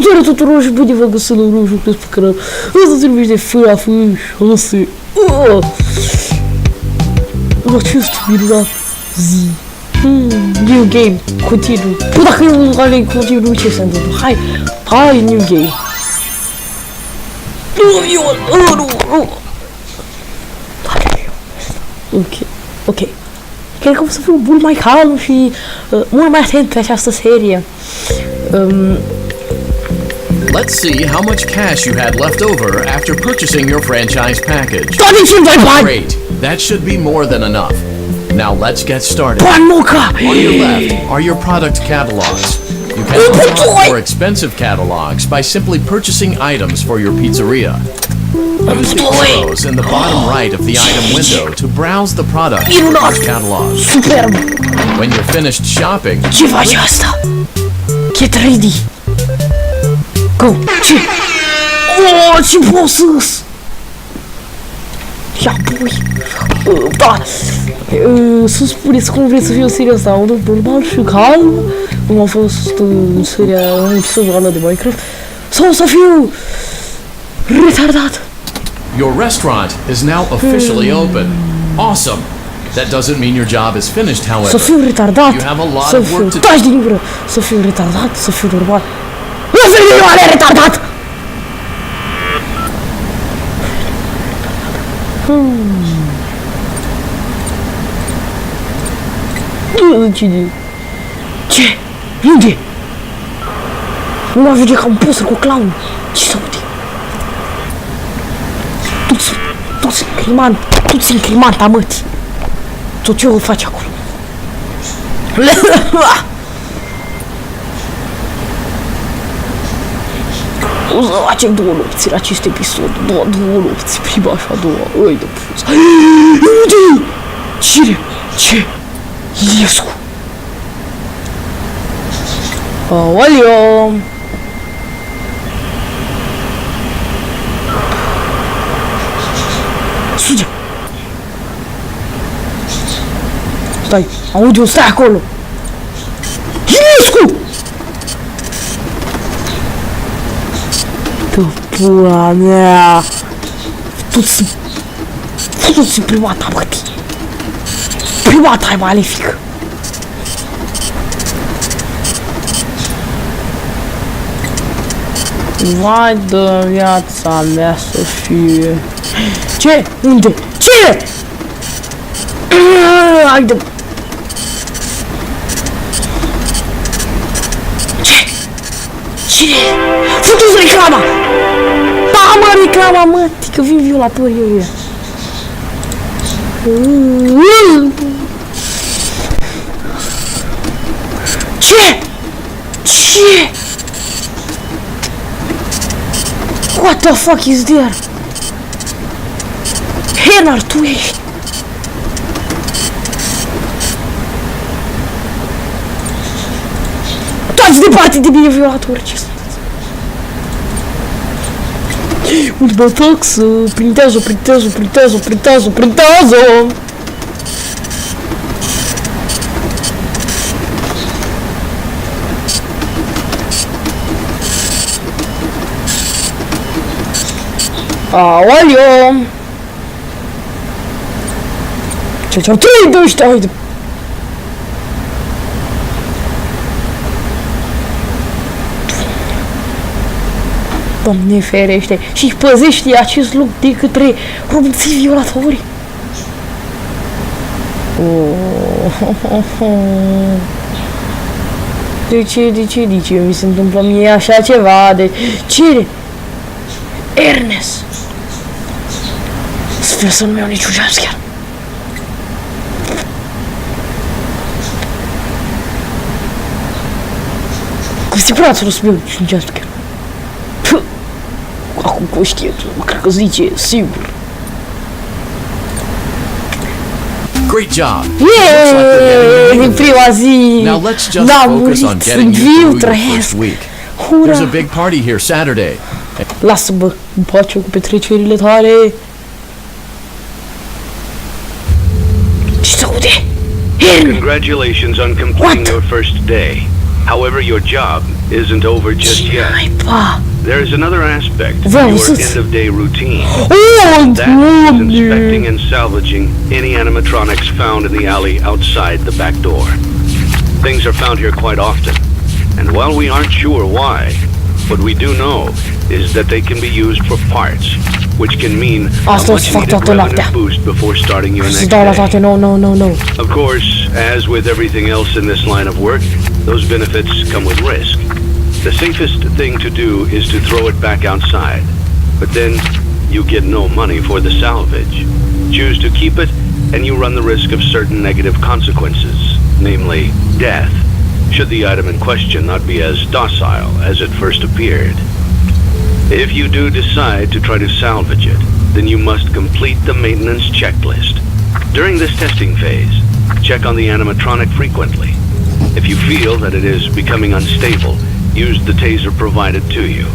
Salutare tuturor și bine vă găsit la un nou joc pe canal. Asta se numește FAF 6. Acest minunat zi. New game, continuu. Păi dacă eu alegi continuu, ce se întâmplă? Hai, new game. Nu. Ok. Cred că o să fiu mult mai calm și mult mai atent pe această serie. Let's see how much cash you had left over after purchasing your franchise package. Great, that should be more than enough. Now let's get started. On your left are your product catalogs. You can unlock more expensive catalogs by simply purchasing items for your pizzeria. Use the arrows in the bottom right of the item window to browse the products in those catalogs. When you're finished shopping, Ce faci asta? Get ready. Go! Ce? Oh, ce bossus! Ia bui! Da! Să spuneți cum vreți să fiu seria asta, unul normal și calm, cum a fost în seria, în episodul ăla de Minecraft, sau să fiu retardat! your restaurant is now officially open. Awesome! That doesn't mean your job is finished, however. Să fiu retardat! You have a lot Să of fiu... work to do. Taci din gură! Să fiu retardat, să fiu normal! Nu fiu normal, retardat! Cine? Ce? Unde? Nu mă ajunge ca un poster cu clown. Ce să uite? Tu-ți încrimanta, mătii. Tot ce o faci acolo? O să facem două nopți în acest episod. Două nopți. Prima și a doua. Oi de pus. Unde? Cine? Ce? Iliescu. Aoleo. Suge. Stai, audio, stai acolo. Iliescu! Că pula mea. Tu-ți primata, mătii. Primata e malefică. Vai de viața mea să fie. Ce? Unde? Ce? Haide. Ce? Cine? Fă-tu-ți reclama! Da, mă, reclama, mă, că vin violatorii ăia. Ce? Ce? What the fuck is there? Henar, tu ești? Dați departe de mine, violatori, ce sunt? Ultima taxă, printează! Aoleo! Ce-au trei de ăștia, haide! Doamne ferește! Și păzește acest loc de către roboții violatori! De ce mi se întâmplă mie așa ceva? De ce? Ernest! Sper să nu iau niciun jumpscare. Cu siguranță nu o să iau niciun jumpscare. Acum conștientul, cred că zice sigur. Great job! Yeee! Din prima zi! Now let's just focus on getting you through your first week. There's a big party here Saturday. Lasă-mă în pace cu petrecerile tale. Ce se aude? Congratulations on completing your first day. However, your job isn't over just yet. There is another aspect to your end-of-day routine. That is inspecting and salvaging any animatronics found in the alley outside the back door. Things are found here quite often, and while we aren't sure why, what we do know is that they can be used for parts, which can mean a much-needed revenue boost before starting your next day. No. Of course, as with everything else in this line of work, those benefits come with risk. The safest thing to do is to throw it back outside, but then you get no money for the salvage. Choose to keep it, and you run the risk of certain negative consequences, namely death, should the item in question not be as docile as it first appeared. If you do decide to try to salvage it, then you must complete the maintenance checklist. During this testing phase, check on the animatronic frequently. If you feel that it is becoming unstable, use the taser provided to you.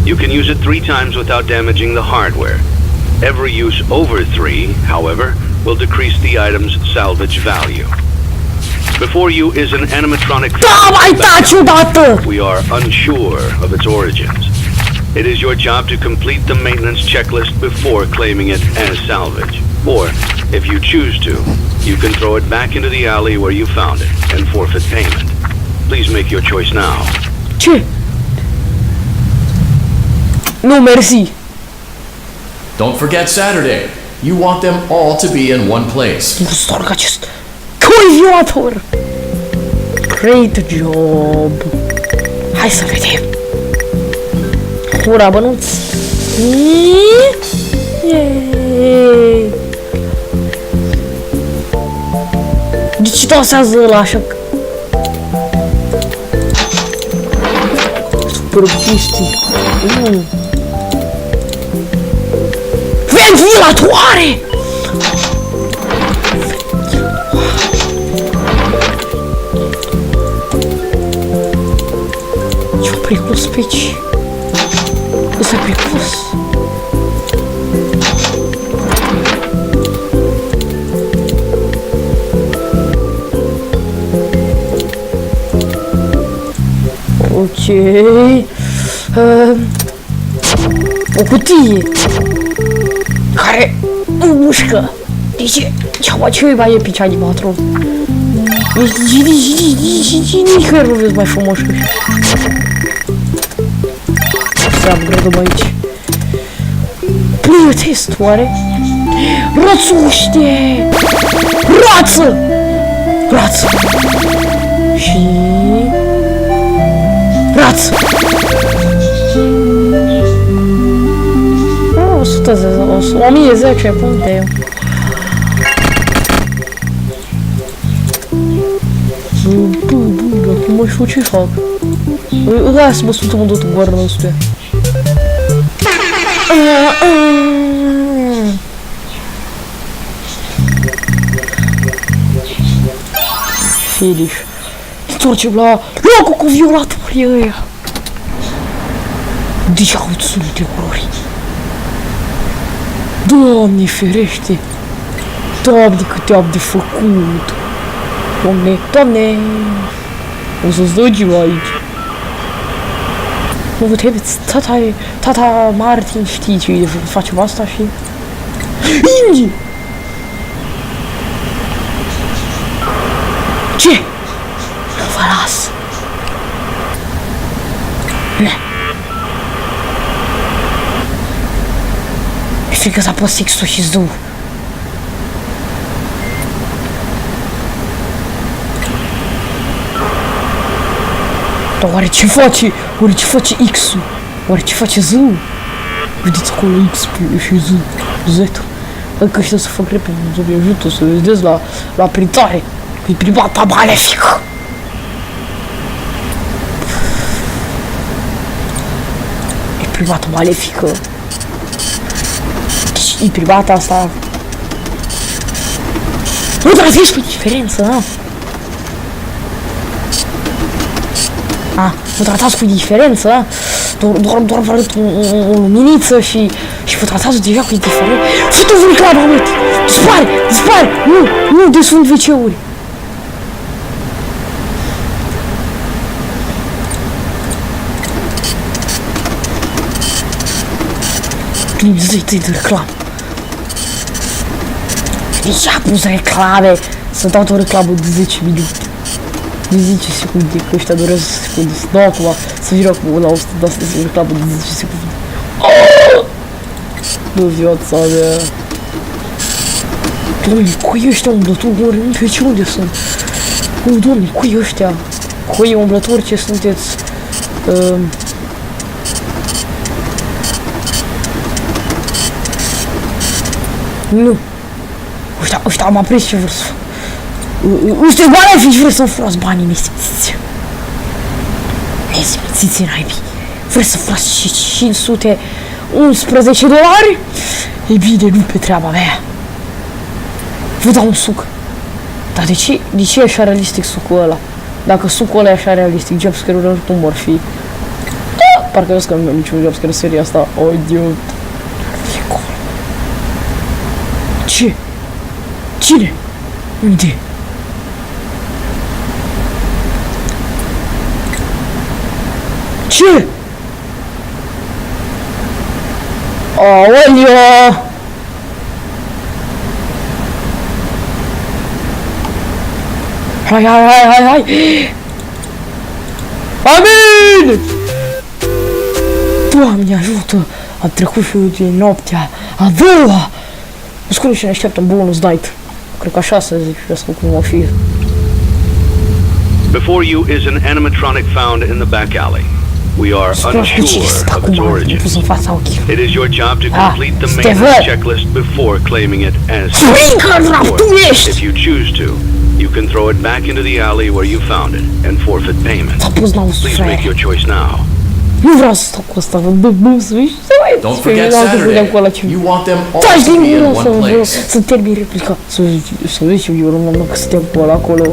You can use it 3 times without damaging the hardware. Every use over 3, however, will decrease the item's salvage value. Before you is an animatronic. We are unsure of its origins. It is your job to complete the maintenance checklist before claiming it as salvage. Or, if you choose to, you can throw it back into the alley where you found it and forfeit payment. Please make your choice now. Ce? No, merci. Don't forget Saturday. You want them all to be in one place. Storc acest violator. Great job. Hai să vedem. Ura, bănuț. De ce dansează ăla așa? Super pistii. Ventilatoare! Ce precoce pe aici. Ăsta e precoce. Ok. O cutie care nu mușcă. De ce? Ce mai epic animator? Nicăieri nu vezi mai frumos că să upgrade-ăm aici. Play test, oare? Rățuște! Rață! Rață! Și... Rață! 1010 puncte. Acum mai știu ce fac. Lasă-mă să mă duc goară ăsta. Finish. Întoarcem la locul cu violatorii ăia. Deja aud sunete urori. Doamne ferește! Doamne, câte am de făcut! Doamne! O să-ți dăgim aici! Nu vă trebuiți, tata Martin știi ce facem asta și... Ingi! Ce? Nu vă las! Frică să apăs X-ul și zoom. Dar oare ce face? Oare ce face X-ul? Oare ce face Z-ul? Vedeți acolo X și Z. Încă știu să fac repede, nu-mi ajută să vedeți la printare. E primata malefică. E primata malefică. E privata asta. Nu tratați cu diferență, nu? Nu tratați cu diferență, doar vă arăt o luminiță și vă tratați deja cu diferență. Fă-te vulcanul, mă! Dispare! Nu desfund WC-uri. clip, zi de reclamă. Deci a pus reclame, să dau o reclamă de 10 minute. De 10 secunde, că ăștia durează secunde. Să dau acum, să vin acum la 100 de astea să reclamă de 10 secunde. Nu viața mea. Doamne, cui ăștia umblători? Pe ce unde sunt? Doamne, cui ăștia? Cui umblători ce sunteți? Nu. Ăștia am aprins ce vor să fac. Ăștia bani fi și vreți să-mi furați banii nesimțiți. Nesimțiți naibii. Vreți să furați și 511 dolari? E bine, nu pe treaba mea. Vă dau un suc. Dar de ce e așa realistic sucul ăla? Dacă sucul ăla e așa realistic, jumpscare-urile nu vor fi. Da, parcă vezi că nu am niciun jumpscare în seria asta. O, idiot. Ce? Cine? Unde? Ce? Aoleo! Hai! Amin! Doamne ajută! Am trecut și eu din noaptea a doua! Scură și ne așteaptă un bonus night. Cred că așa să zic, să cum o fi. Before you is an animatronic found in the back alley. We are unsure of its origin. It is your job to complete the maintenance checklist before claiming it as yours. If you choose to, you can throw it back into the alley where you found it and forfeit payment. Please make your choice now. Nu vreau să stau cu asta, nu să vezi, Don't forget Saturday. You want them all to be in one place. Să termin replica, să vezi eu rămân că suntem pe ăla acolo.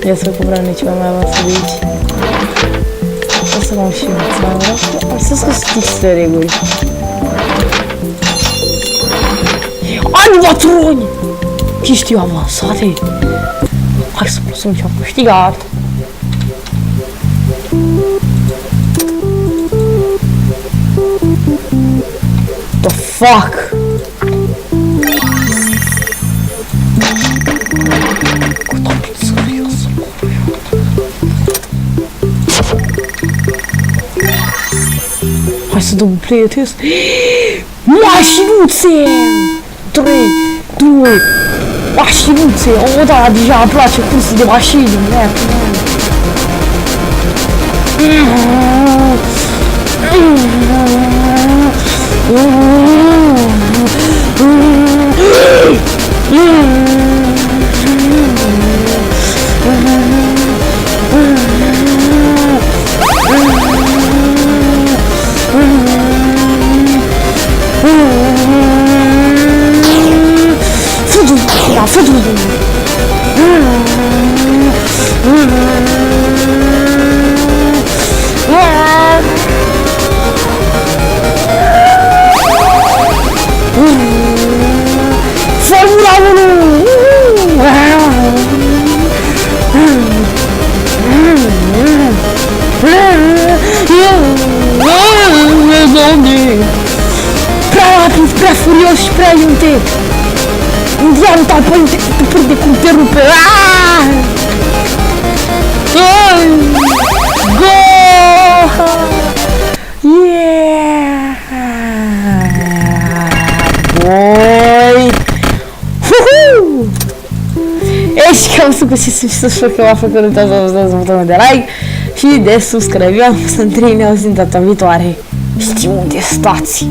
Ia să cum vreau ceva mai avansat de aici. O să m-am și înțeleg. Am să schiți reguli. Animatroni! Ce știu avansate? Hai să plasăm ce-am câștigat. The fuck? Hai să dăm play test. Mașinuțe! 3, 2, mașinuțe! O, da, deja îmi place cursul de mașini. Prea furios și prea iute. Un diavol ta părinte te prinde cum te rupe. Go! Yeah! Boy! Woohoo! Ești cam să găsiți să știu că v-a făcut, uitați să dați butonul de like și de subscribe. Eu am fost Andrei, ne auzim data viitoare. Știu unde stați.